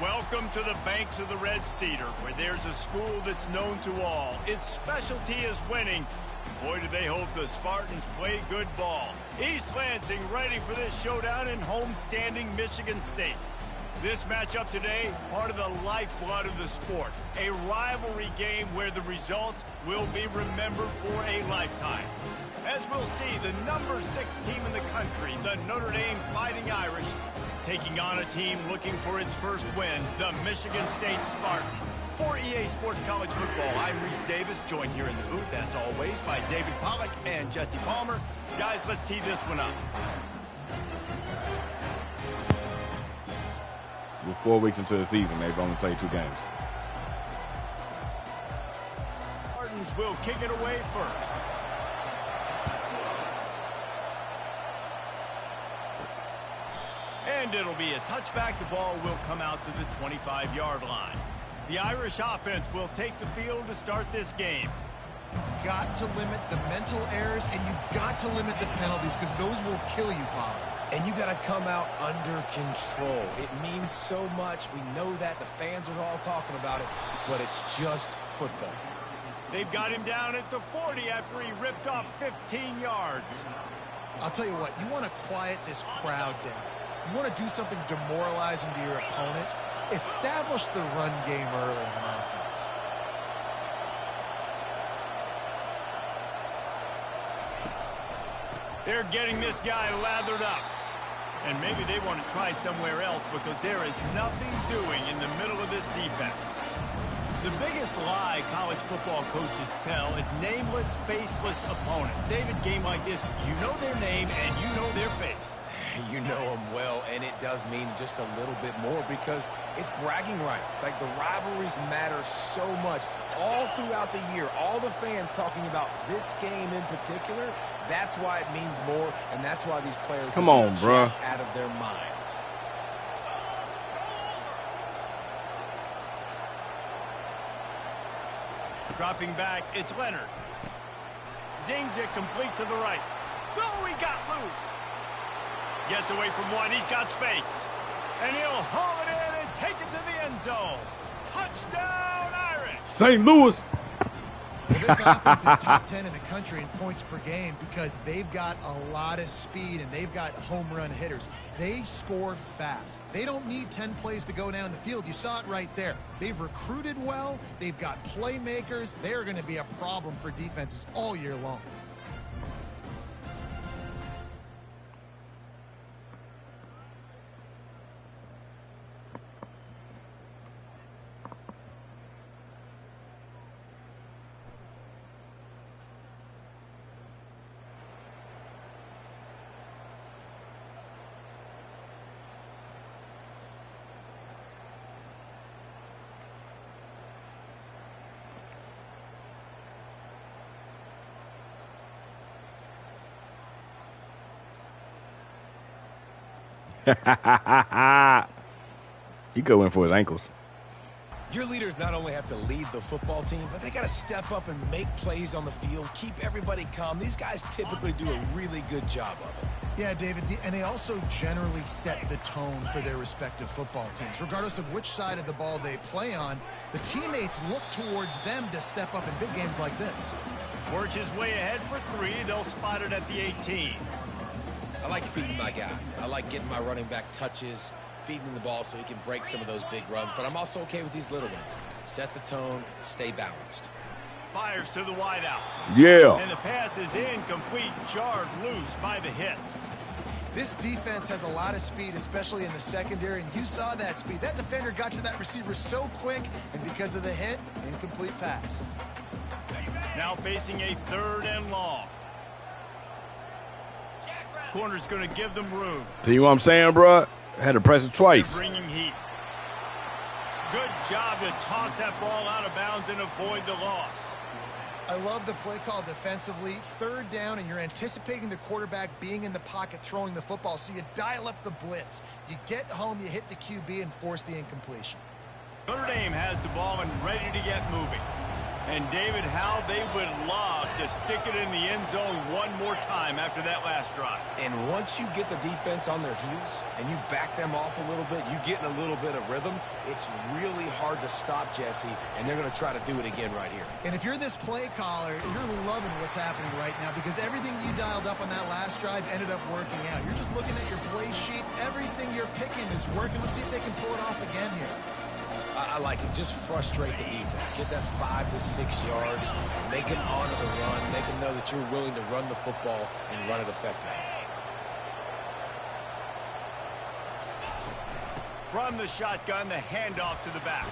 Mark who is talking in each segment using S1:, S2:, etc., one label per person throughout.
S1: Welcome to the banks of the Red Cedar, where there's a school that's known to all. Its specialty is winning. Boy, do they hope the Spartans play good ball. East Lansing ready for this showdown in homestanding Michigan State. This matchup today, part of the lifeblood of the sport. A rivalry game where the results will be remembered for a lifetime. As we'll see, the number 6 team in the country, the Notre Dame Fighting Irish, taking on a team looking for its first win, the Michigan State Spartans. For EA Sports College Football, I'm Reese Davis, joined here in the booth, as always, by David Pollack and Jesse Palmer. Guys, let's tee this one up.
S2: We're 4 weeks into the season. They've only played 2 games.
S1: Spartans will kick it away first. And it'll be a touchback. The ball will come out to the 25-yard line. The Irish offense will take the field to start this game.
S3: Got to limit the mental errors, and you've got to limit the penalties because those will kill you, Pollard.
S4: And you got to come out under control. It means so much. We know that. The fans are all talking about it, but it's just football.
S1: They've got him down at the 40 after he ripped off 15 yards.
S3: I'll tell you what, you want to quiet this crowd down. You want to do something demoralizing to your opponent. Establish the run game early on offense.
S1: They're getting this guy lathered up. And maybe they want to try somewhere else because there is nothing doing in the middle of this defense. The biggest lie college football coaches tell is nameless, faceless opponent. David, game like this, you know their name and you know their face.
S4: You know them well, and it does mean just a little bit more because it's bragging rights. Like, the rivalries matter so much all throughout the year. All the fans talking about this game in particular, that's why it means more, and that's why these players
S2: come on, bro,
S4: out of their minds.
S1: Dropping back, it's Leonard. Zings it complete to the right. Oh, he got loose. Gets away from one. He's got space. And he'll haul it in and take it to the end zone. Touchdown, Irish.
S2: St. Louis.
S3: Well, this offense is top 10 in the country in points per game because they've got a lot of speed and they've got home run hitters. They score fast. They don't need 10 plays to go down the field. You saw it right there. They've recruited well. They've got playmakers. They're going to be a problem for defenses all year long.
S2: He go in for his ankles.
S4: Your leaders not only have to lead the football team, but they got to step up and make plays on the field, keep everybody calm. These guys typically do a really good job of it.
S3: Yeah, David, and they also generally set the tone for their respective football teams. Regardless of which side of the ball they play on, the teammates look towards them to step up in big games like this.
S1: Works his way ahead for 3. They'll spot it at the 18.
S4: I like feeding my guy. I like getting my running back touches, feeding him the ball so he can break some of those big runs. But I'm also okay with these little ones. Set the tone, stay balanced.
S1: Fires to the wideout.
S2: Yeah.
S1: And the pass is incomplete, jarred loose by the hit.
S3: This defense has a lot of speed, especially in the secondary, and you saw that speed. That defender got to that receiver so quick, and because of the hit, incomplete pass.
S1: Now facing a 3rd and long. Corner's going to give them room.
S2: See what I'm saying, bro? Had to press it twice.
S1: They're bringing heat. Good job to toss that ball out of bounds and avoid the loss.
S3: I love the play call defensively. 3rd down, and you're anticipating the quarterback being in the pocket throwing the football, so you dial up the blitz. You get home, you hit the QB, and force the incompletion.
S1: Notre Dame has the ball and ready to get moving. And, David, how they would love to stick it in the end zone one more time after that last drive.
S4: And once you get the defense on their heels and you back them off a little bit, you get in a little bit of rhythm, it's really hard to stop, Jesse, and they're going to try to do it again right here.
S3: And if you're this play caller, you're loving what's happening right now because everything you dialed up on that last drive ended up working out. You're just looking at your play sheet. Everything you're picking is working. Let's see if they can pull it off again here.
S4: I like it. Just frustrate the defense. Get that 5 to 6 yards. Make them honor the run. Make them know that you're willing to run the football and run it effectively.
S1: From the shotgun, the handoff to the back.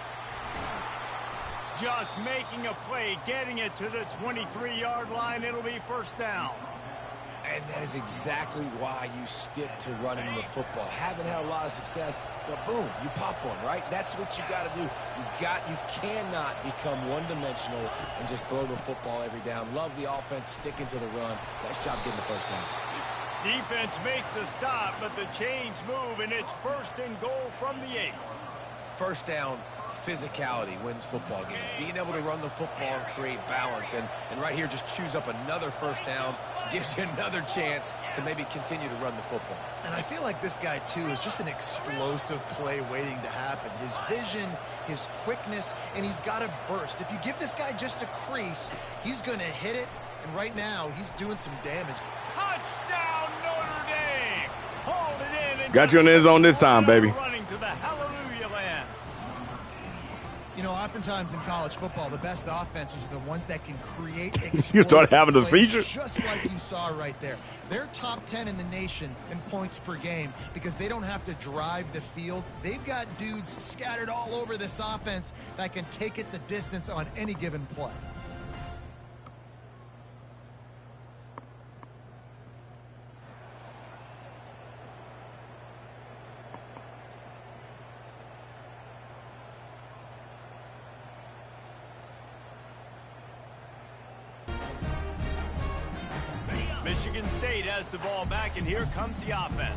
S1: Just making a play, getting it to the 23-yard line. It'll be first down.
S4: And that is exactly why you stick to running the football. Haven't had a lot of success, but boom, you pop one, right? That's what you got to do. You cannot become one-dimensional and just throw the football every down. Love the offense, sticking to the run. Nice job getting the first down.
S1: Defense makes a stop, but the chains move, and it's first and goal from the 8.
S4: First down, physicality wins football games. Being able to run the football and create balance. And right here, just choose up another first down. Gives you another chance to maybe continue to run the football.
S3: And I feel like this guy, too, is just an explosive play waiting to happen. His vision, his quickness, and he's got a burst. If you give this guy just a crease, he's going to hit it. And right now, he's doing some damage.
S1: Touchdown, Notre Dame! Hold it in. And
S2: got you in the end zone this time, baby.
S1: Running to the hallelujah land.
S3: You know, oftentimes in college football, the best offenses are the ones that can create explosive
S2: You start having a
S3: plays,
S2: seizure?
S3: just like you saw right there. They're top 10 in the nation in points per game because they don't have to drive the field. They've got dudes scattered all over this offense that can take it the distance on any given play.
S1: Michigan State has the ball back, and here comes the offense.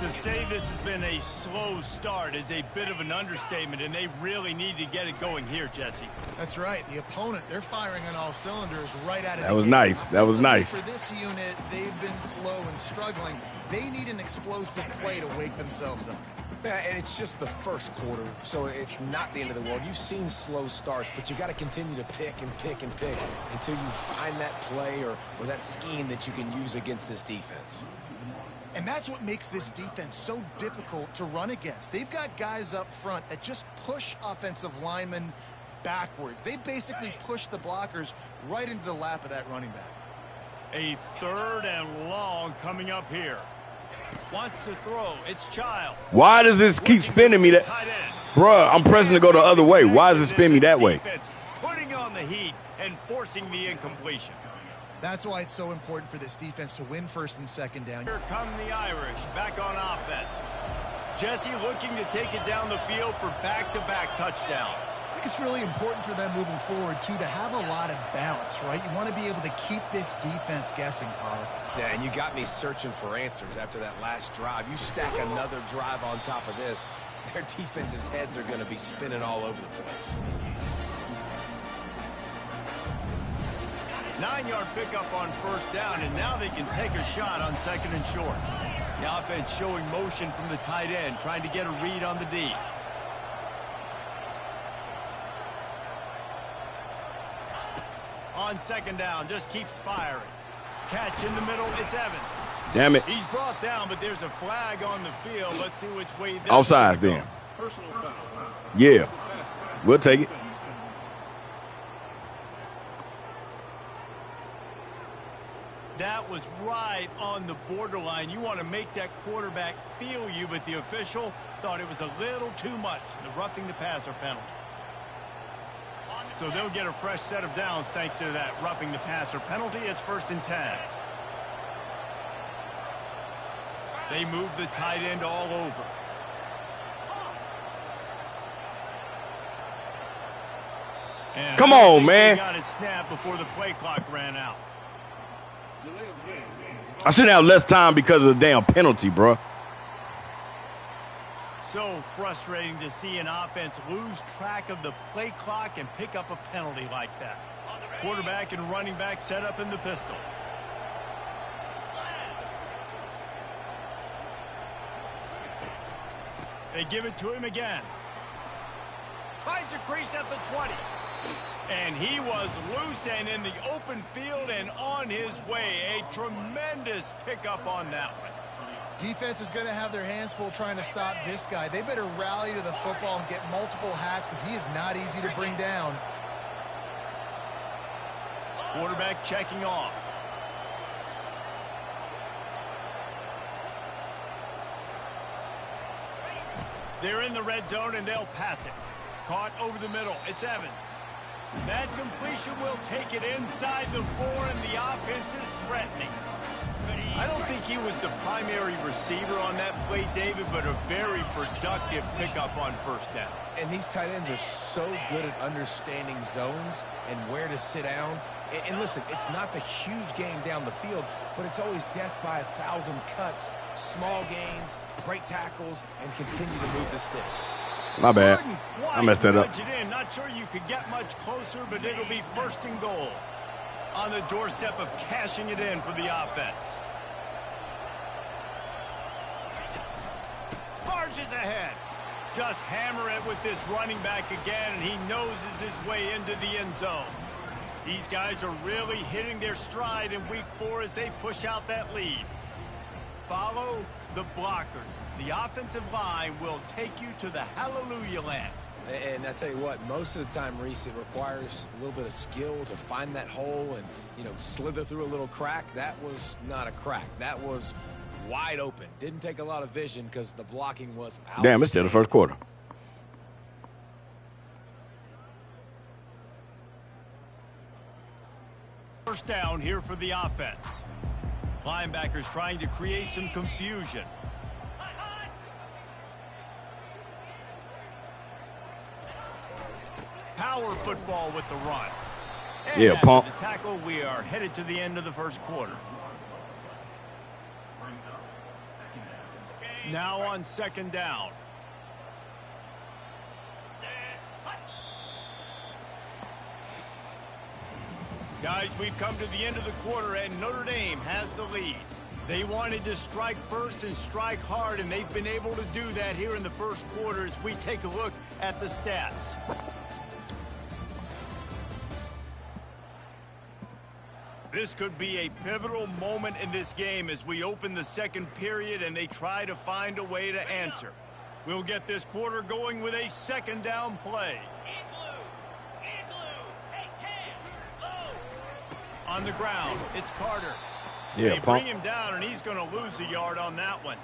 S1: To say this has been a slow start is a bit of an understatement, and they really need to get it going here, Jesse.
S3: That's right. The opponent, they're firing on all cylinders right out of the
S2: That was
S3: gate.
S2: nice. That was nice.
S3: For this unit, they've been slow and struggling. They need an explosive play to wake themselves up.
S4: Yeah, and it's just the first quarter, so it's not the end of the world. You've seen slow starts, but you got to continue to pick and pick and pick until you find that play or that scheme that you can use against this defense.
S3: And that's what makes this defense so difficult to run against. They've got guys up front that just push offensive linemen backwards. They basically push the blockers right into the lap of that running back.
S1: A 3rd and long coming up here. Wants to throw. It's Childs.
S2: Why does this keep spinning me that? Bruh, I'm pressing to go the other way. Why does it spin me that way?
S1: Putting on the heat and forcing the incompletion.
S3: That's why it's so important for this defense to win first and second down.
S1: Here come the Irish back on offense. Jesse looking to take it down the field for back-to-back touchdowns.
S3: I think it's really important for them moving forward, too, to have a lot of balance, right? You want to be able to keep this defense guessing, Pollock.
S4: Yeah, and you got me searching for answers after that last drive. You stack another drive on top of this, their defense's heads are going to be spinning all over the place.
S1: 9-yard pickup on first down, and now they can take a shot on 2nd and short. The offense showing motion from the tight end, trying to get a read on the D. On 2nd down, just keeps firing. Catch in the middle, it's Evans.
S2: Damn it.
S1: He's brought down, but there's a flag on the field. Let's see which way this
S2: Offsides then. Yeah. We'll take it.
S1: That was right on the borderline. You want to make that quarterback feel you, but the official thought it was a little too much. The roughing the passer penalty. So they'll get a fresh set of downs thanks to that roughing the passer penalty. It's 1st and 10. They move the tight end all over. And
S2: come on, man.
S1: Got it snapped before the play clock ran out.
S2: I shouldn't have less time because of the damn penalty, bro.
S1: so frustrating to see an offense lose track of the play clock and pick up a penalty like that. Quarterback and running back set up in the pistol. They give it to him again. Finds a crease at the 20. And he was loose and in the open field and on his way. A tremendous pickup on that one.
S3: Defense is going to have their hands full trying to stop this guy. They better rally to the football and get multiple hats because he is not easy to bring down.
S1: Quarterback checking off. They're in the red zone and they'll pass it. Caught over the middle. It's Evans. That completion will take it inside the 4 and the offense is threatening. I don't think he was the primary receiver on that play, David, but a very productive pickup on first down.
S4: And these tight ends are so good at understanding zones and where to sit down. And listen, it's not the huge game down the field, but it's always death by 1,000 cuts, small gains, break tackles, and continue to move the sticks.
S2: My bad. I messed that up.
S1: Not sure you could get much closer, but it'll be first and goal. On the doorstep of cashing it in for the offense. Barges ahead. Just hammer it with this running back again, and he noses his way into the end zone. These guys are really hitting their stride in week 4 as they push out that lead. Follow the blockers. The offensive line will take you to the hallelujah land.
S4: And I tell you what, most of the time, Reese, it requires a little bit of skill to find that hole and, you know, slither through a little crack. That was not a crack. That was wide open. Didn't take a lot of vision because the blocking was out.
S2: Damn, it's still the first quarter.
S1: First down here for the offense. Linebackers trying to create some confusion. Power football with the run. And
S2: yeah, pump.
S1: The tackle, we are headed to the end of the first quarter. Now on second down. Guys, we've come to the end of the quarter, and Notre Dame has the lead. They wanted to strike first and strike hard, and they've been able to do that here in the first quarter as we take a look at the stats. This could be a pivotal moment in this game as we open the second period and they try to find a way to answer. We'll get this quarter going with a second down play. On the ground, it's Carter.
S2: Yeah,
S1: they bring him down, and he's going to lose a yard on that one.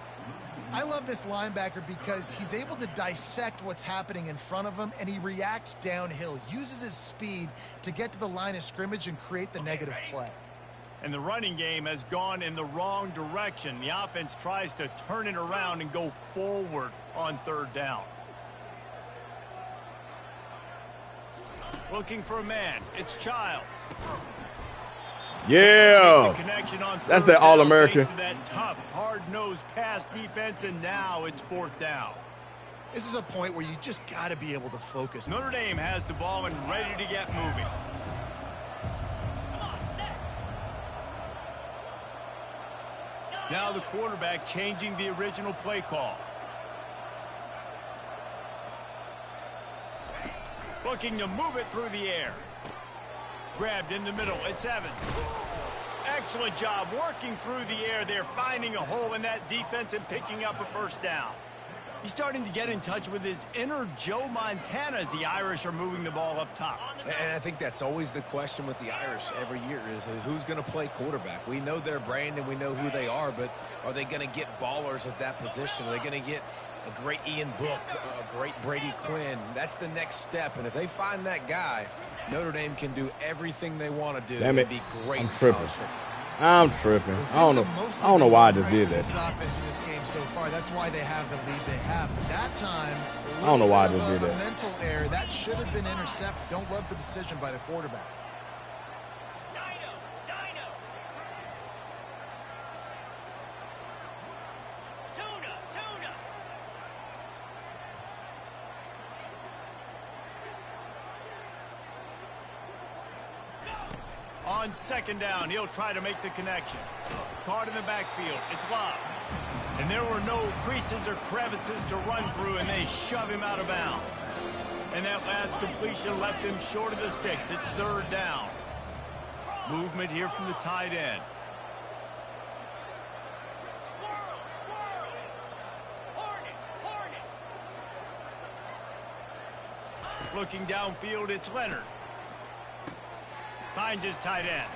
S3: I love this linebacker because he's able to dissect what's happening in front of him, and he reacts downhill, uses his speed to get to the line of scrimmage and create the negative play.
S1: And the running game has gone in the wrong direction. The offense tries to turn it around and go forward on third down. Looking for a man. It's Childs.
S2: Yeah. That's the All-American.
S1: That tough, hard-nosed pass defense, and now it's fourth down.
S3: This is a point where you just got to be able to focus.
S1: Notre Dame has the ball and ready to get moving. Now the quarterback changing the original play call. Looking to move it through the air. Grabbed in the middle. It's Evans. Excellent job working through the air. They're finding a hole in that defense and picking up a first down. He's starting to get in touch with his inner Joe Montana as the Irish are moving the ball up top.
S4: And I think that's always the question with the Irish every year is who's going to play quarterback. We know their brand and we know who they are, but are they going to get ballers at that position? Are they going to get a great Ian Book, a great Brady Quinn? That's the next step. And if they find that guy, Notre Dame can do everything they want to do.
S2: Damn it.
S4: And be great.
S2: I'm tripping. I don't know why I just did that.
S3: This offense in this game so far, that's why they have the lead they have. But that time,
S2: I don't know why I just did that.
S3: A mental error that should have been intercepted. Don't love the decision by the quarterback.
S1: On second down, he'll try to make the connection. Caught in the backfield. It's Love. And there were no creases or crevices to run through, and they shove him out of bounds. And that last completion left him short of the sticks. It's third down. Movement here from the tight end. Looking downfield, it's Leonard. Finds his tight end.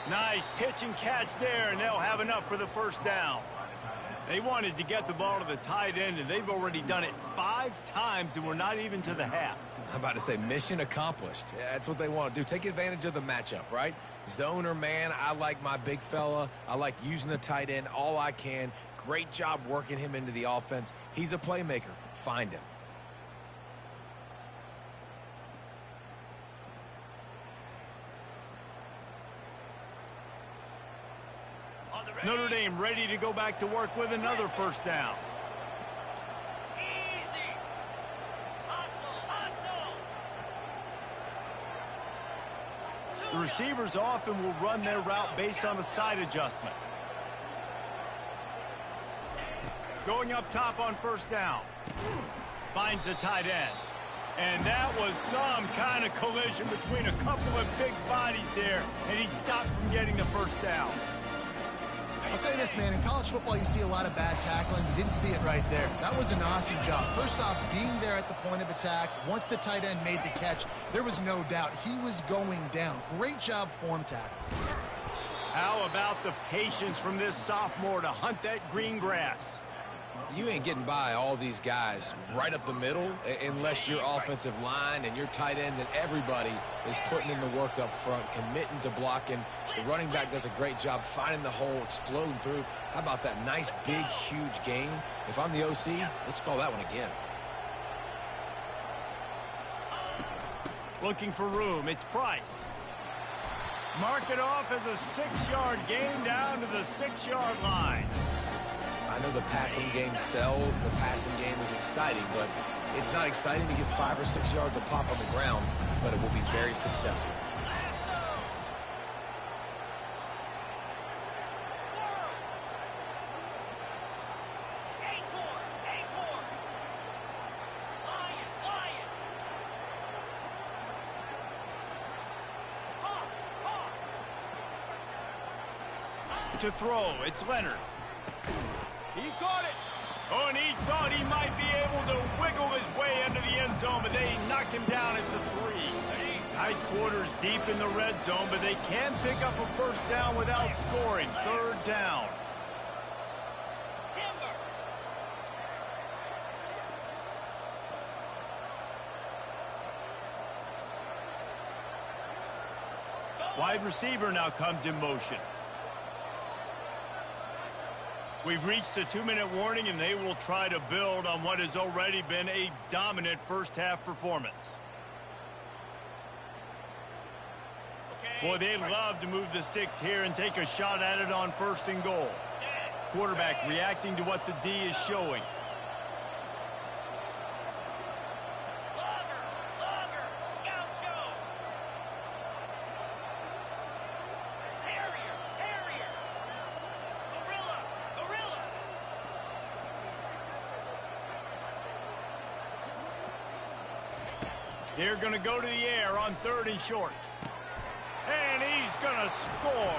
S1: Nice pitch and catch there, and they'll have enough for the first down. They wanted to get the ball to the tight end, and they've already done it 5 times, and we're not even to the half.
S4: I'm about to say mission accomplished. Yeah, that's what they want to do. Take advantage of the matchup, right? Zone or man, I like my big fella. I like using the tight end all I can. Great job working him into the offense. He's a playmaker. Find him.
S1: Notre Dame ready to go back to work with another first down.
S5: Easy. Hustle.
S1: The receivers often will run their route based on a side adjustment. Going up top on first down. Finds the tight end. And that was some kind of collision between a couple of big bodies there, and he stopped from getting the first down.
S3: I'll say this, man, in college football you see a lot of bad tackling. You didn't see it right there. That was an awesome job. First off, being there at the point of attack. Once the tight end made the catch, there was no doubt he was going down. Great job form tackle.
S1: How about the patience from this sophomore to hunt that green grass?
S4: You ain't getting by all these guys right up the middle unless your offensive line and your tight ends and everybody is putting in the work up front, committing to blocking. The running back does a great job finding the hole, exploding through. How about that nice, big, huge gain? If I'm the OC, let's call that one again.
S1: Looking for room. It's Price. Mark it off as a 6-yard gain down to the 6-yard line.
S4: I know the passing game sells and the passing game is exciting, but it's not exciting to get 5 or 6 yards of pop on the ground, but it will be very successful.
S1: To throw, it's Leonard. He caught it. Oh, and he thought he might be able to wiggle his way into the end zone, but they knocked him down at the 3. Tight quarters deep in the red zone, but they can pick up a first down without scoring. Third down. Wide receiver now comes in motion. We've reached the 2-minute warning, and they will try to build on what has already been a dominant first-half performance. Boy, they'd love to move the sticks here and take a shot at it on 1st and goal. Quarterback reacting to what the D is showing. They're going to go to the air on 3rd and short. And he's going to score.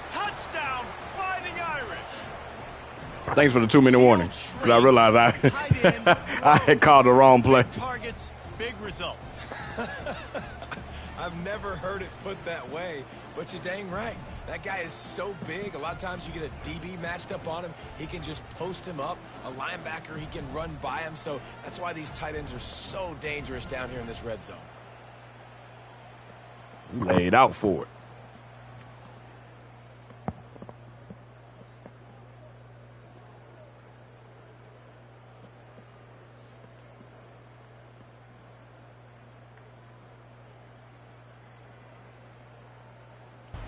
S1: Touchdown, Fighting Irish.
S2: Thanks for the 2-minute warning, because I realized I had called the wrong play.
S1: Targets, big results.
S4: I've never heard it put that way, but you're dang right. That guy is so big. A lot of times you get a DB matched up on him. He can just post him up. A linebacker, he can run by him. So that's why these tight ends are so dangerous down here in this red zone.
S2: Laid out for it.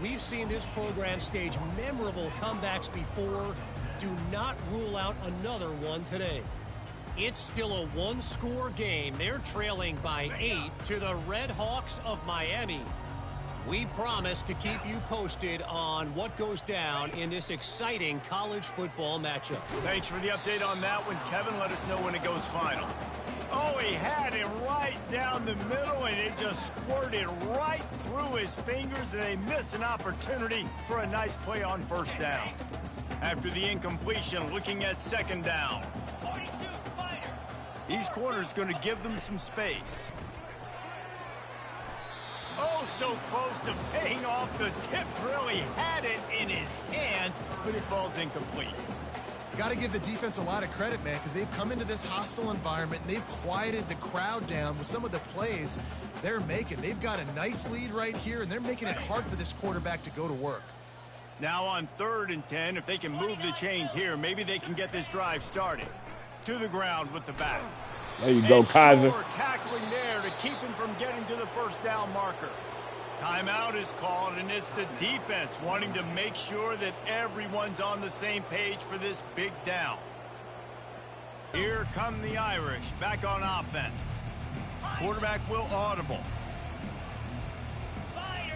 S6: We've seen this program stage memorable comebacks before. Do not rule out another one today. It's still a 1-score game. They're trailing by 8 to the Red Hawks of Miami. We promise to keep you posted on what goes down in this exciting college football matchup.
S1: Thanks for the update on that one, Kevin. Let us know when it goes final. Oh, he had him right down the middle, and it just squirted right through his fingers, and they miss an opportunity for a nice play on first down. After the incompletion, looking at second down.
S5: 42 Spider.
S1: These corners going to give them some space. Oh, so close to paying off the tip drill. He had it in his hands, but it falls incomplete.
S3: Got to give the defense a lot of credit, man, because they've come into this hostile environment and they've quieted the crowd down with some of the plays they're making. They've got a nice lead right here, and they're making it hard for this quarterback to go to work.
S1: Now on 3rd and 10, if they can move the chains here, maybe they can get this drive started. To the ground with the back.
S2: There you go, Kaiser.
S1: Tackling there to keep him from getting to the first down marker. Timeout is called, and it's the defense wanting to make sure that everyone's on the same page for this big down. Here come the Irish back on offense. Quarterback will audible.
S5: Spider.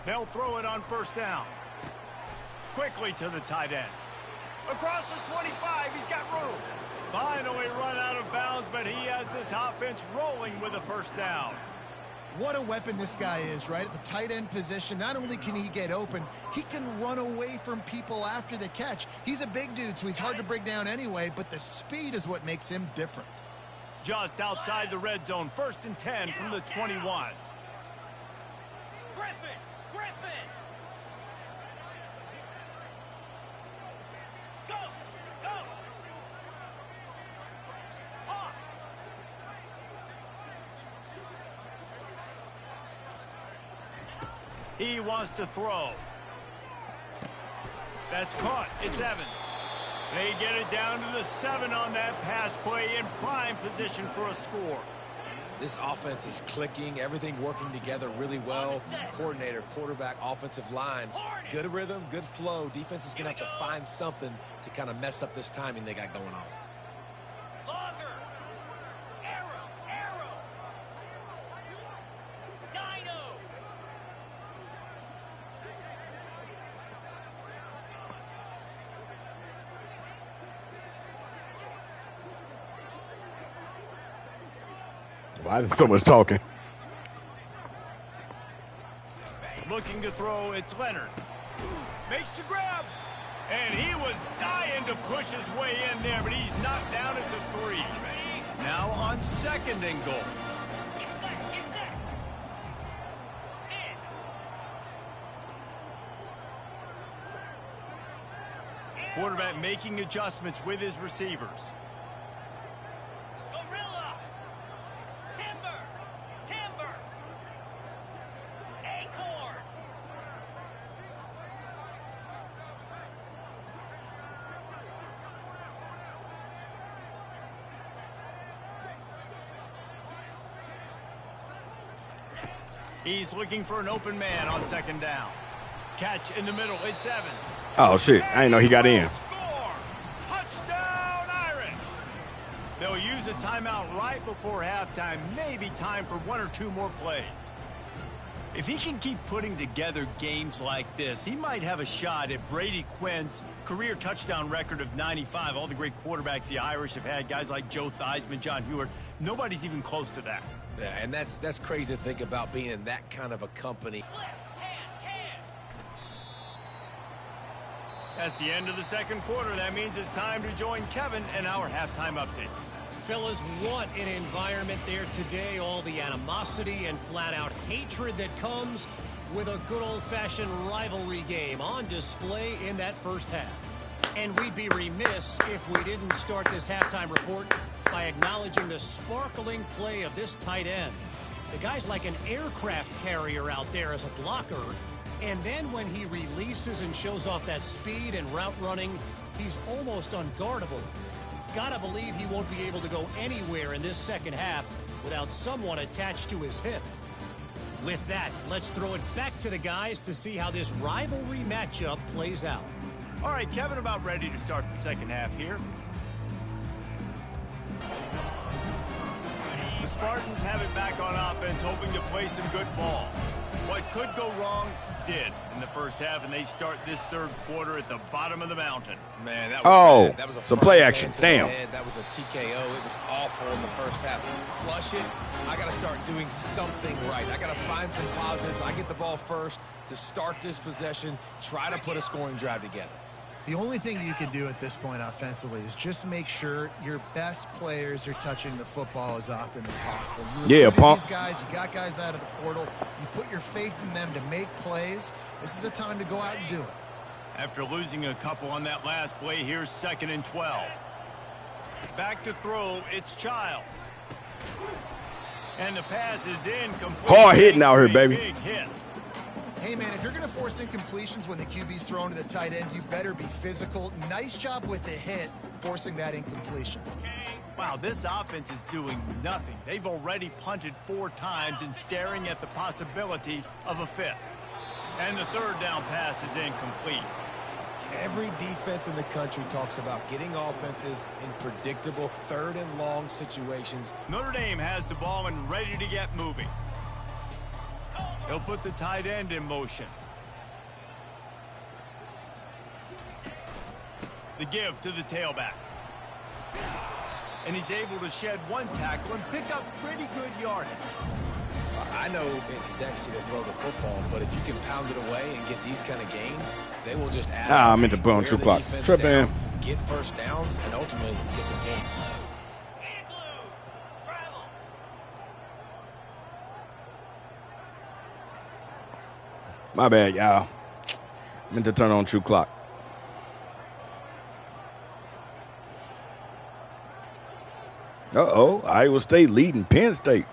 S1: They'll throw it on first down. Quickly to the tight end. Across the 25, he's got room. Finally run out of bounds, but he has this offense rolling with a first down.
S3: What a weapon this guy is, right? At the tight end position, not only can he get open, he can run away from people after the catch. He's a big dude, so he's hard to bring down anyway, but the speed is what makes him different.
S1: Just outside the red zone, 1st and 10 from the 21.
S5: Griffin. Go. Hawk.
S1: He wants to throw. That's caught. It's Evans. They get it down to the 7 on that pass play, in prime position for a score.
S4: This offense is clicking, everything working together really well. Coordinator, quarterback, offensive line. Good rhythm, good flow. Defense is going to have to find something to kind of mess up this timing they got going on.
S5: Logger. Arrow. Dino.
S2: Why is there so much talking?
S1: Looking to throw, it's Leonard. Makes the grab. And he was dying to push his way in there, but he's knocked down at the 3. Now on 2nd and goal.
S5: Get set. In.
S1: Quarterback making adjustments with his receivers.
S5: Gorilla. Timber. Acorn.
S1: He's looking for an open man on 2nd down. Catch in the middle. It's Evans.
S2: Oh, shit. I didn't know he got in.
S1: Score! Touchdown, Irish! They'll use a timeout right before halftime. Maybe time for 1 or 2 more plays. If he can keep putting together games like this, he might have a shot at Brady Quinn's career touchdown record of 95. All the great quarterbacks the Irish have had, guys like Joe Theismann, John Hewart, nobody's even close to that.
S4: Yeah, and that's crazy to think about being in that kind of a company.
S1: That's the end of the 2nd quarter. That means it's time to join Kevin and our halftime update.
S6: Fellas, what an environment there today. All the animosity and flat-out hatred that comes with a good old-fashioned rivalry game on display in that first half. And we'd be remiss if we didn't start this halftime report by acknowledging the sparkling play of this tight end. The guy's like an aircraft carrier out there as a blocker. And then when he releases and shows off that speed and route running, he's almost unguardable. Gotta believe he won't be able to go anywhere in this second half without someone attached to his hip. With that, let's throw it back to the guys to see how this rivalry matchup plays out.
S1: All right, Kevin, about ready to start the second half here. The Spartans have it back on offense, hoping to play some good ball. What could go wrong did in the first half, and they start this third quarter at the bottom of the mountain.
S4: Man, that was bad. That was a
S2: so play action.
S4: to
S2: Damn.
S4: the head. That was a TKO. It was awful in the first half. Flush it. I got to start doing something right. I got to find some positives. I get the ball first to start this possession, try to put a scoring drive together.
S3: The only thing you can do at this point offensively is just make sure your best players are touching the football as often as possible. You recruited these guys, you got guys out of the portal, you put your faith in them to make plays. This is a time to go out and do it.
S1: After losing a couple on that last play, here's 2nd and 12. Back to throw, it's Childs. And the pass is incomplete.
S2: Hard hitting out here, baby.
S1: Big hit.
S3: Hey, man, if you're going to force incompletions when the QB's thrown to the tight end, you better be physical. Nice job with the hit, forcing that incompletion.
S1: Wow, this offense is doing nothing. They've already punted 4 times and staring at the possibility of a 5th. And the third down pass is incomplete.
S4: Every defense in the country talks about getting offenses in predictable 3rd and long situations.
S1: Notre Dame has the ball and ready to get moving. He'll put the tight end in motion. The give to the tailback. And he's able to shed 1 tackle and pick up pretty good yardage.
S4: I know it's sexy to throw the football, but if you can pound it away and get these kind of gains, they will just add.
S2: I meant to put on true clock. Tripping.
S4: Get first downs and ultimately get some gains.
S2: My bad, y'all. Meant to turn on true clock. Uh-oh. Iowa State leading Penn State.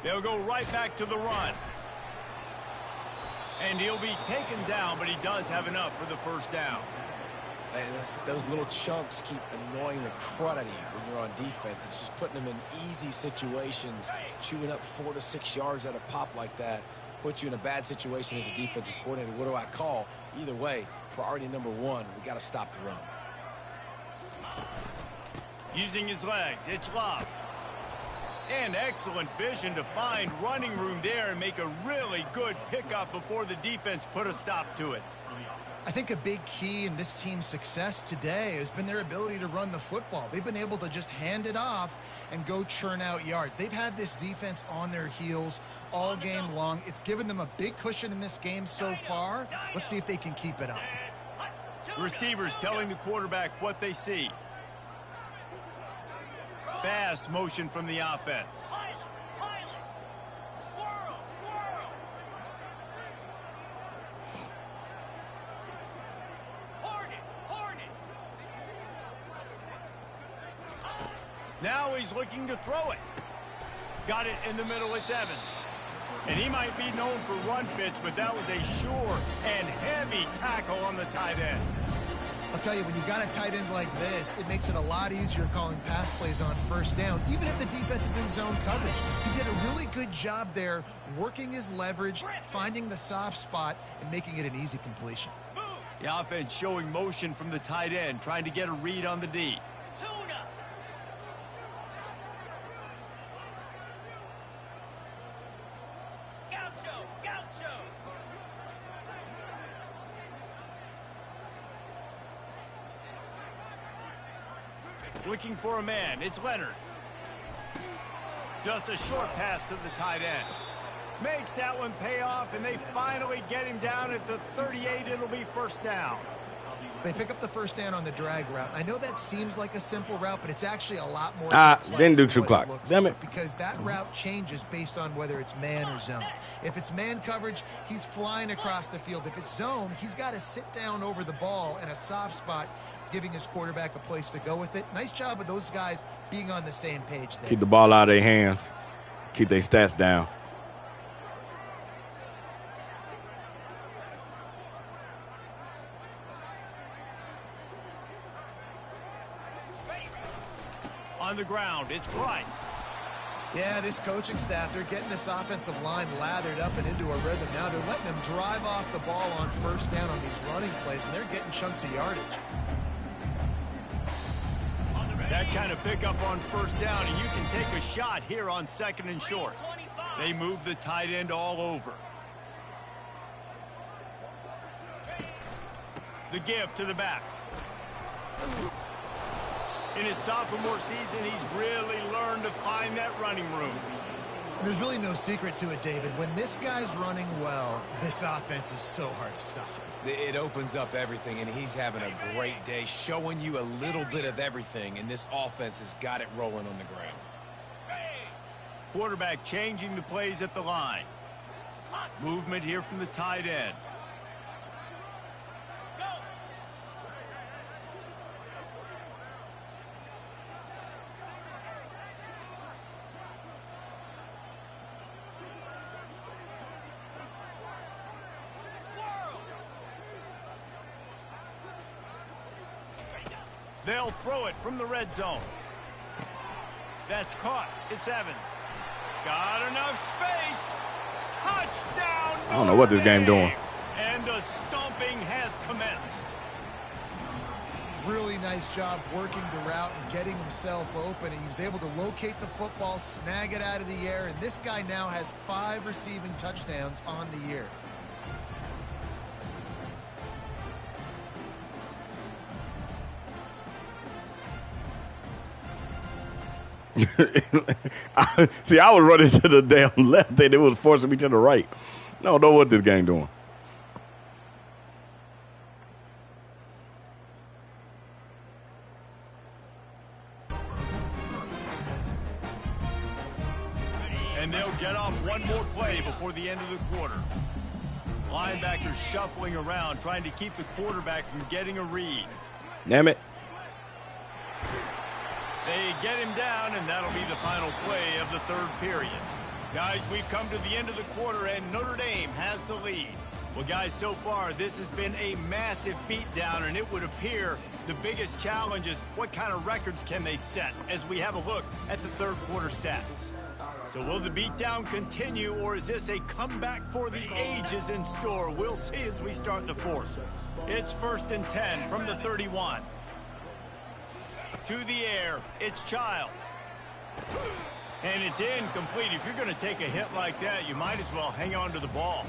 S1: They'll go right back to the run. And he'll be taken down, but he does have enough for the first down.
S4: Man, those little chunks keep annoying the crud out of you when you're on defense. It's just putting them in easy situations, chewing up 4 to 6 yards at a pop like that. Put you in a bad situation as a defensive coordinator. What do I call? Either way, priority number 1, we got to stop the run.
S1: Using his legs, it's Love. And excellent vision to find running room there and make a really good pickup before the defense put a stop to it.
S3: I think a big key in this team's success today has been their ability to run the football. They've been able to just hand it off and go churn out yards. They've had this defense on their heels all game long. It's given them a big cushion in this game so far. Let's see if they can keep it up.
S1: Receivers telling the quarterback what they see. Fast motion from the offense. Now he's looking to throw it. Got it in the middle, it's Evans. And he might be known for run fits, but that was a sure and heavy tackle on the tight end.
S3: I'll tell you, when you've got a tight end like this, it makes it a lot easier calling pass plays on first down, even if the defense is in zone coverage. He did a really good job there, working his leverage, finding the soft spot, and making it an easy completion.
S1: The offense showing motion from the tight end, trying to get a read on the D. Looking for a man, it's Leonard. Just a short pass to the tight end. Makes that one pay off, and they finally get him down at the 38. It'll be first down.
S3: They pick up the first down on the drag route. I know that seems like a simple route, but it's actually a lot more complex
S2: didn't do
S3: than
S2: true
S3: what
S2: clock.
S3: looks
S2: Damn
S3: like,
S2: it.
S3: because that route changes based on whether it's man or zone. If it's man coverage, he's flying across the field. If it's zone, he's got to sit down over the ball in a soft spot, giving his quarterback a place to go with it. Nice job of those guys being on the same page there.
S2: Keep the ball out of their hands. Keep their stats down.
S1: On the ground, it's Price.
S3: Yeah, this coaching staff, they're getting this offensive line lathered up and into a rhythm. Now they're letting them drive off the ball on first down on these running plays, and they're getting chunks of yardage.
S1: That kind of pickup on first down, and you can take a shot here on 2nd and short. They move the tight end all over. The give to the back. In his sophomore season, he's really learned to find that running room.
S3: There's really no secret to it, David. When this guy's running well, this offense is so hard to stop.
S4: It opens up everything, and he's having a great day, showing you a little bit of everything, and this offense has got it rolling on the ground.
S1: Quarterback changing the plays at the line. Movement here from the tight end. They'll throw it from the red zone. That's caught. It's Evans. Got enough space. Touchdown.
S2: I don't know what this game doing.
S1: And the stomping has commenced.
S3: Really nice job working the route and getting himself open. And he was able to locate the football, snag it out of the air, and this guy now has 5 receiving touchdowns on the year.
S2: See, I was running to the damn left, and it was forcing me to the right. I don't know what this game doing.
S1: And they'll get off one more play before the end of the quarter. Linebackers shuffling around, trying to keep the quarterback from getting a read.
S2: Damn it.
S1: They get him down, and that'll be the final play of the 3rd period. Guys, we've come to the end of the quarter, and Notre Dame has the lead. Well, guys, so far, this has been a massive beatdown, and it would appear the biggest challenge is what kind of records can they set as we have a look at the 3rd quarter stats. So will the beatdown continue, or is this a comeback for the ages in store? We'll see as we start the 4th. It's 1st and 10 from the 31. To the air, it's Childs. And it's incomplete. If you're going to take a hit like that, you might as well hang on to the ball.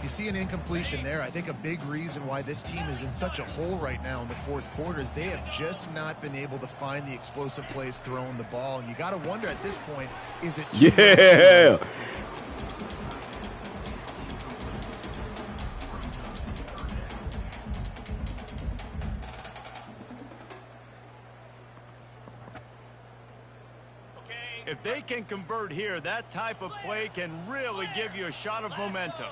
S3: You see an incompletion there. I think a big reason why this team is in such a hole right now in the 4th quarter is they have just not been able to find the explosive plays throwing the ball. And you got to wonder at this point, is it too
S2: Yeah.
S3: much?
S1: If they can convert here, that type of play can really give you a shot of momentum.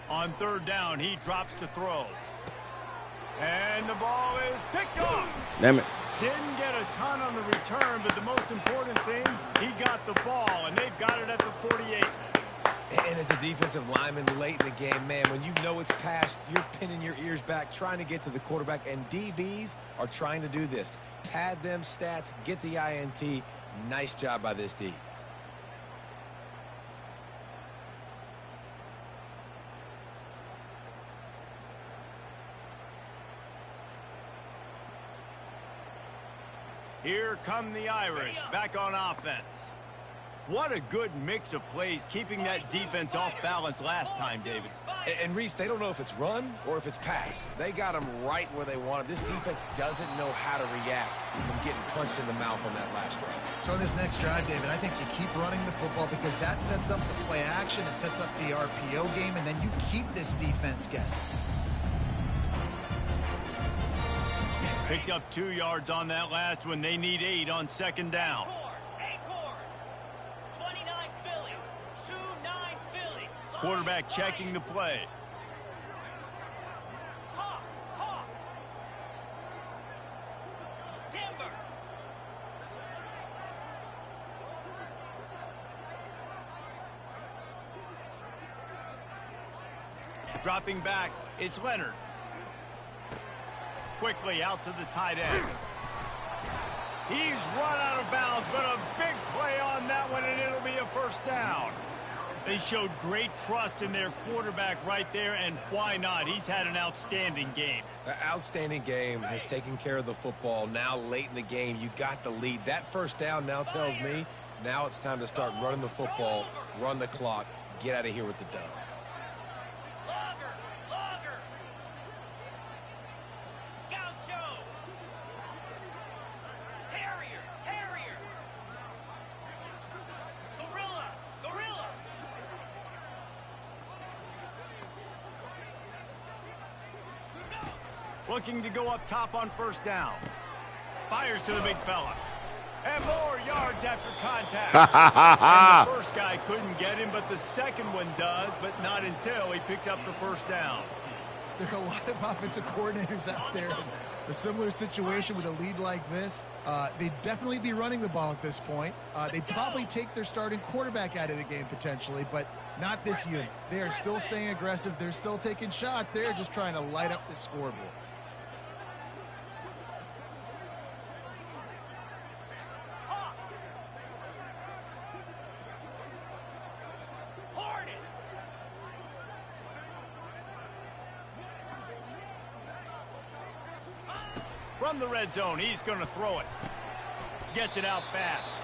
S1: On 3rd down, he drops to throw. And the ball is picked off.
S2: Damn it.
S1: Didn't get a ton on the return, but the most important thing, he got the ball, and they've got it at the 48.
S4: And as a defensive lineman late in the game, man, when you know it's past, you're pinning your ears back, trying to get to the quarterback, and DBs are trying to do this. Pad them stats, get the INT. Nice job by this D.
S1: Here come the Irish, back on offense. What a good mix of plays, keeping that defense off balance last time, David.
S4: And Reese, they don't know if it's run or if it's pass. They got them right where they want it. This defense doesn't know how to react from getting punched in the mouth on that last drive.
S3: So in this next drive, David, I think you keep running the football because that sets up the play action, it sets up the RPO game, and then you keep this defense guessing.
S1: Picked up 2 yards on that last one. They need 8 on 2nd down. Quarterback checking the play.
S5: Timber.
S1: Dropping back, it's Leonard. Quickly out to the tight end. He's run out of bounds, but a big play on that one, and it'll be a first down. They showed great trust in their quarterback right there, and why not? He's had an outstanding game.
S4: An outstanding game, has taken care of the football. Now late in the game, you got the lead. That first down now tells me now it's time to start running the football, run the clock, get out of here with the dub.
S5: Longer, longer. Gaucho. Terrier, terrier. Gorilla, gorilla.
S1: Looking to go up top on first down. Fires to the big fella. And more yards after contact. And the first guy couldn't get him, but the second one does, but not until he picks up the first down.
S3: There are a lot of offensive coordinators out there in a similar situation with a lead like this. They'd definitely be running the ball at this point. They'd probably take their starting quarterback out of the game potentially, but not this unit. They are still staying aggressive. They're still taking shots. They're just trying to light up the scoreboard.
S1: From the red zone, he's going to throw it. Gets it out fast.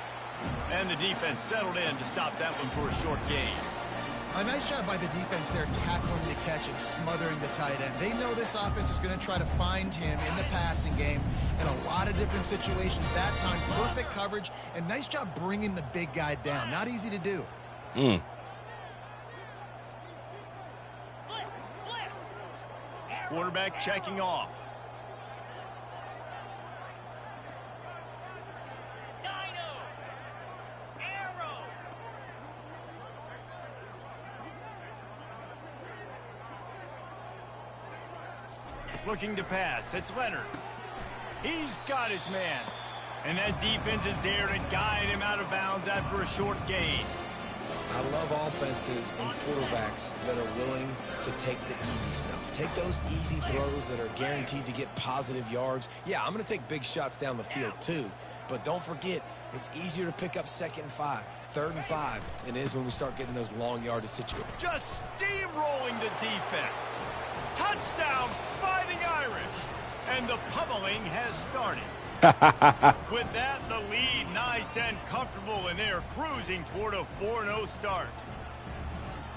S1: And the defense settled in to stop that one for a short gain.
S3: A nice job by the defense there tackling the catch and smothering the tight end. They know this offense is going to try to find him in the passing game in a lot of different situations. That time, perfect coverage, and nice job bringing the big guy down. Not easy to do.
S5: Flip, flip.
S1: Quarterback checking off. Looking to pass. It's Leonard. He's got his man. And that defense is there to guide him out of bounds after a short gain.
S4: I love offenses and quarterbacks that are willing to take the easy stuff. Take those easy throws that are guaranteed to get positive yards. Yeah, I'm going to take big shots down the field too. But don't forget, it's easier to pick up 2nd and 5, 3rd and 5 than it is when we start getting those long yardage situations.
S1: Just steamrolling the defense. Touchdown, Fighting Irish. And the pummeling has started. With that, the lead nice and comfortable, and they're cruising toward a 4-0 start.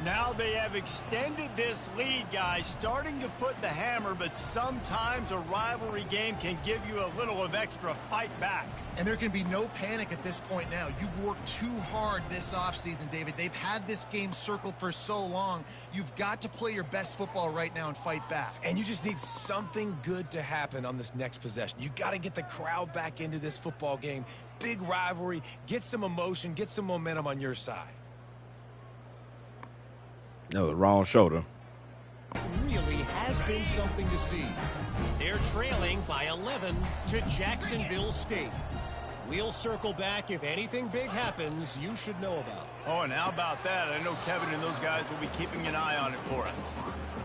S1: Now they have extended this lead, guys, starting to put the hammer, but sometimes a rivalry game can give you a little of extra fight back.
S3: And there can be no panic at this point now. You've worked too hard this offseason, David. They've had this game circled for so long. You've got to play your best football right now and fight back.
S4: And you just need something good to happen on this next possession. You got to get the crowd back into this football game. Big rivalry. Get some emotion. Get some momentum on your side.
S2: No, the wrong shoulder.
S6: Really has been something to see. They're trailing by 11 to Jacksonville State. We'll circle back if anything big happens you should know about.
S1: Oh, and how about that? I know Kevin and those guys will be keeping an eye on it for us.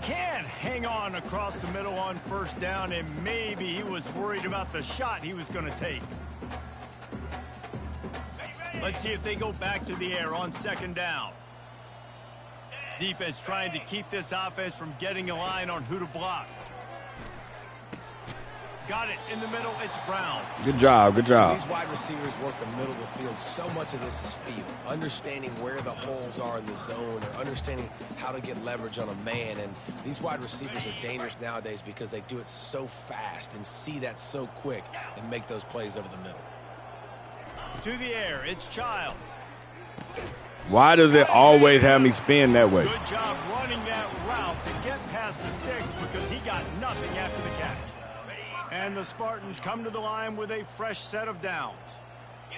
S1: Can't hang on across the middle on first down, and maybe he was worried about the shot he was going to take. Let's see if they go back to the air on 2nd down. Defense trying to keep this offense from getting a line on who to block. Got it in the middle. It's Brown.
S2: Good job. Good job.
S4: These wide receivers work the middle of the field. So much of this is feel. Understanding where the holes are in the zone, or understanding how to get leverage on a man. And these wide receivers are dangerous nowadays because they do it so fast and see that so quick and make those plays over the middle.
S1: To the air. It's Childs.
S2: Why does it always have me spin that way?
S1: Good job running that route to get past the sticks because he got nothing after the catch. And the Spartans come to the line with a fresh set of downs.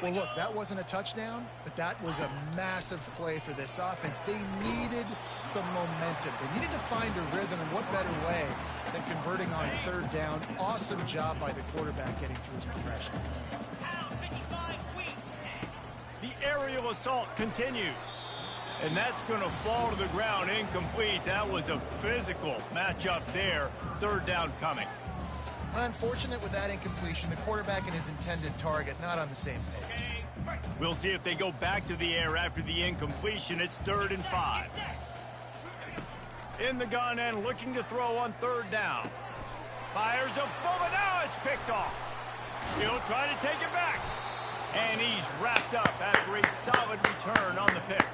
S3: Well, look, that wasn't a touchdown, but that was a massive play for this offense. They needed some momentum. They needed to find a rhythm, and what better way than converting on 3rd down. Awesome job by the quarterback getting through his progression.
S1: The aerial assault continues. And that's going to fall to the ground incomplete. That was a physical matchup there. 3rd down coming.
S3: Unfortunate with that incompletion. The quarterback and his intended target not on the same page.
S1: We'll see if they go back to the air after the incompletion. It's 3rd and 5. In the gun and looking to throw on 3rd down. Fires a bullet. Now it's picked off. He'll try to take it back. And he's wrapped up after a solid return on the pick.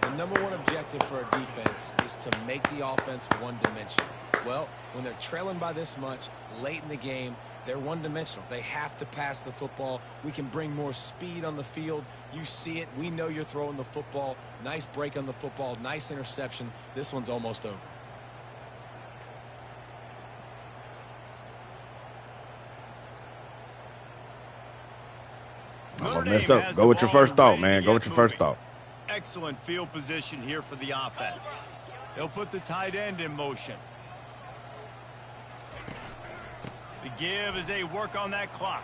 S4: The #1 objective for a defense is to make the offense one-dimensional. Well, when they're trailing by this much late in the game, they're one-dimensional. They have to pass the football. We can bring more speed on the field. You see it. We know you're throwing the football. Nice break on the football. Nice interception. This one's almost over.
S2: I messed up. Go with your first thought, man. Go with your first thought.
S1: Excellent field position here for the offense. They'll put the tight end in motion. The give as they work on that clock.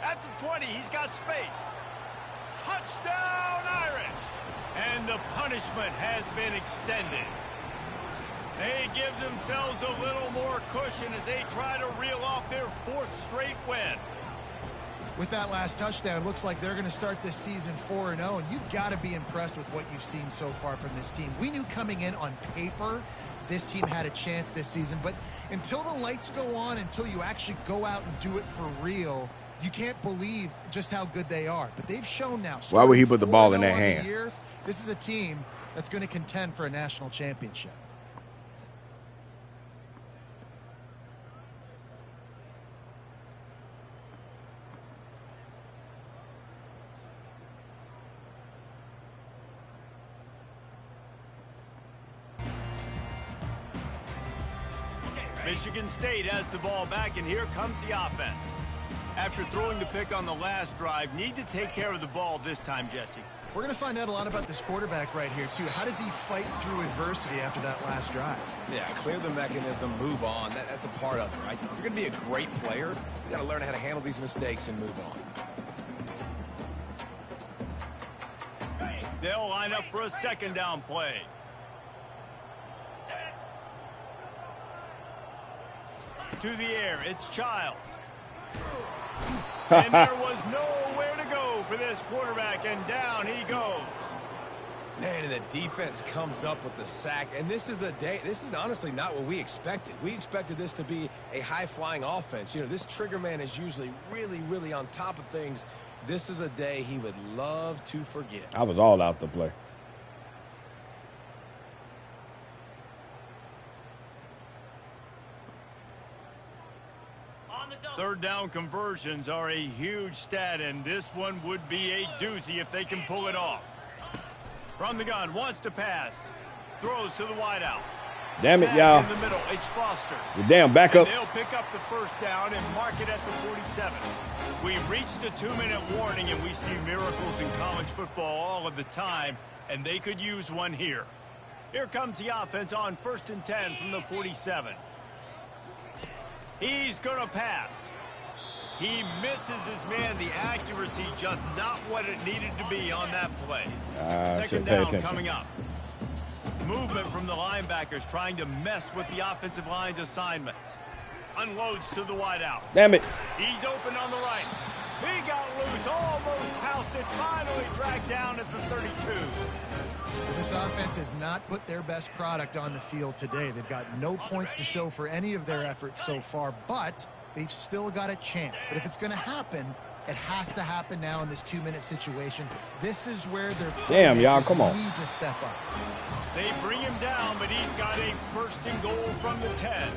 S1: At the 20, he's got space. Touchdown, Irish! And the punishment has been extended. They give themselves a little more cushion as they try to reel off their 4th straight win.
S3: With that last touchdown, looks like they're going to start this season 4-0, and you've got to be impressed with what you've seen so far from this team. We knew coming in on paper this team had a chance this season, but until the lights go on, until you actually go out and do it for real, you can't believe just how good they are. But they've shown now.
S2: Why would he put the ball in their hand?
S3: This is a team that's going to contend for a national championship.
S1: Michigan State has the ball back, and here comes the offense. After throwing the pick on the last drive, need to take care of the ball this time, Jesse.
S3: We're going to find out a lot about this quarterback right here, too. How does he fight through adversity after that last drive?
S4: Yeah, clear the mechanism, move on. That's a part of it, right? If you're going to be a great player, you got to learn how to handle these mistakes and move on.
S1: They'll line up for a 2nd down play. To the air, it's Childs. And there was nowhere to go for this quarterback, and down he goes.
S4: Man, and the defense comes up with the sack, and this is the day. This is honestly not what we expected. We expected this to be a high-flying offense. You know, this trigger man is usually really, really on top of things. This is a day he would love to forget.
S2: I was all out the play.
S1: Third down conversions are a huge stat, and this one would be a doozy if they can pull it off. From the gun, wants to pass. Throws to the wideout.
S2: Damn it, y'all.
S1: In the middle, it's Foster.
S2: The damn backups.
S1: And they'll pick up the 1st down and mark it at the 47. We've reached the 2-minute warning, and we see miracles in college football all of the time, and they could use one here. Here comes the offense on 1st and 10 from the 47. He's going to pass. He misses his man. The accuracy just not what it needed to be on that play. 2nd down coming up. Movement from the linebackers trying to mess with the offensive line's assignments. Unloads to the wideout.
S2: Damn it.
S1: He's open on the right. He got loose, almost housed it, finally dragged down at the 32.
S3: This offense has not put their best product on the field today. They've got no points to show for any of their efforts so far, but they've still got a chance. But if it's going to happen, it has to happen now in this 2-minute situation. This is where their playmakers need to step up.
S1: They bring him down, but he's got a 1st and goal from the 10.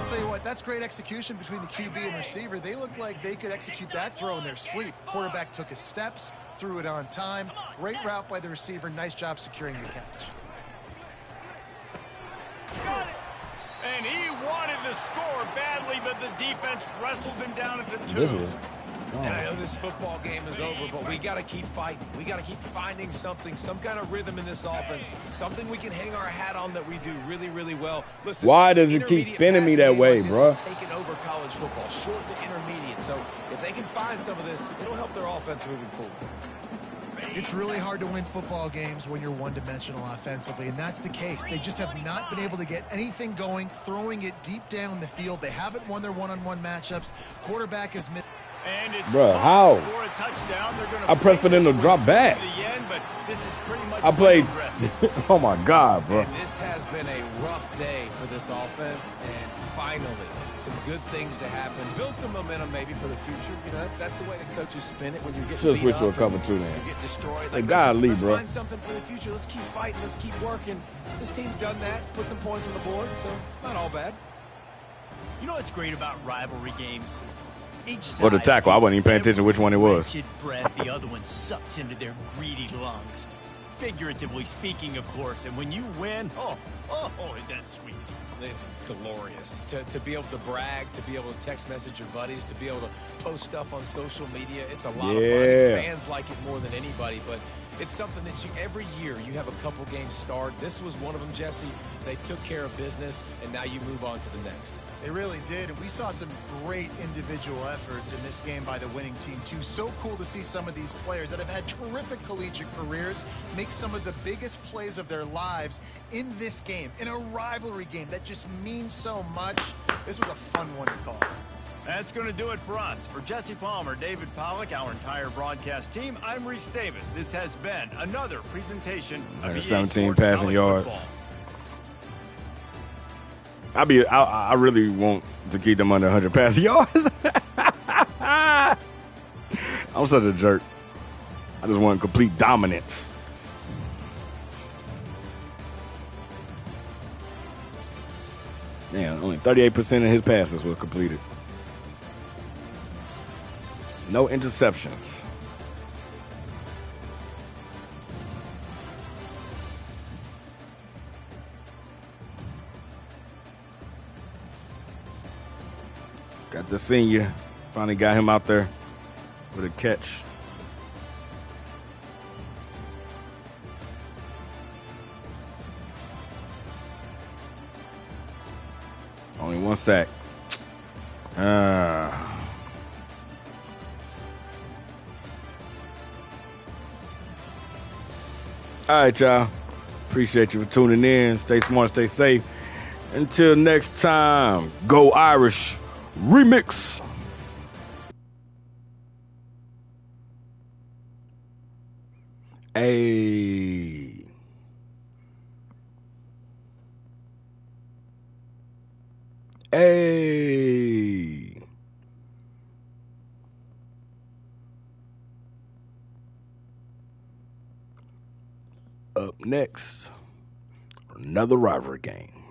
S3: I'll tell you what, that's great execution between the QB and receiver. They look like they could execute that throw in their sleep. Quarterback took his steps, threw it on time. Great route by the receiver. Nice job securing the catch.
S1: Got it. And he wanted to score badly, but the defense wrestles him down at the 2.
S4: And I know this football game is over, but we got to keep fighting. We got to keep finding something, some kind of rhythm in this offense, something we can hang our hat on that we do really, really well. Listen,
S2: why does it keep spinning me that way, bro?
S4: Taking over college football, short to intermediate. So if they can find some of this, it'll help their offense moving forward.
S3: It's really hard to win football games when you're one-dimensional offensively, and that's the case. They just have not been able to get anything going, throwing it deep down the field. They haven't won their one-on-one matchups. Quarterback is missing.
S1: And it's
S2: Bruh, how?
S1: for a touchdown. They're gonna
S2: I pressed for them to drop back.
S1: to the end, but this is pretty much
S2: I played.
S1: aggressive.
S2: Oh my God, bro.
S4: And this has been a rough day for this offense, and finally, some good things to happen. Build some momentum maybe for the future. You know, that's the way the coaches spin it when you get
S2: Should
S4: beat
S2: switch
S4: up
S2: to a
S4: and
S2: cover two
S4: you
S2: then.
S4: get destroyed.
S2: They
S4: Like,
S2: gotta leave,
S4: let's
S2: bro.
S4: find something for the future. Let's keep fighting. Let's keep working. This team's done that. Put some points on the board, so it's not all bad.
S1: You know what's great about rivalry games? Each
S2: Or the
S1: side
S2: tackle. I wasn't even paying
S1: takes
S2: attention which one it was.
S1: every wretched breath the other one sucks into their greedy lungs. Figuratively speaking, of course. And when you win, oh, is that sweet.
S4: It's glorious to be able to brag, to be able to text message your buddies, to be able to post stuff on social media. It's a lot of fun.
S2: Yeah.
S4: Fans like it more than anybody, but it's something that you every year you have a couple games start. This was one of them, Jesse. They took care of business, and now you move on to the next.
S3: They really did, and we saw some great individual efforts in this game by the winning team, too. So cool to see some of these players that have had terrific collegiate careers make some of the biggest plays of their lives in this game, in a rivalry game that just means so much. This was a fun one to call.
S1: That's going to do it for us. For Jesse Palmer, David Pollack, our entire broadcast team, I'm Reese Davis. This has been another presentation of EA
S2: 17
S1: Sports
S2: passing
S1: College
S2: yards.
S1: Football.
S2: I really want to keep them under 100 passing yards. I'm such a jerk. I just want complete dominance. Man, only 38% of his passes were completed. No interceptions. Got the senior. Finally got him out there with a catch. Only one sack. All right, y'all. Appreciate you for tuning in. Stay smart, stay safe. Until next time, go Irish remix. Hey. Hey. Up next, another rivalry game.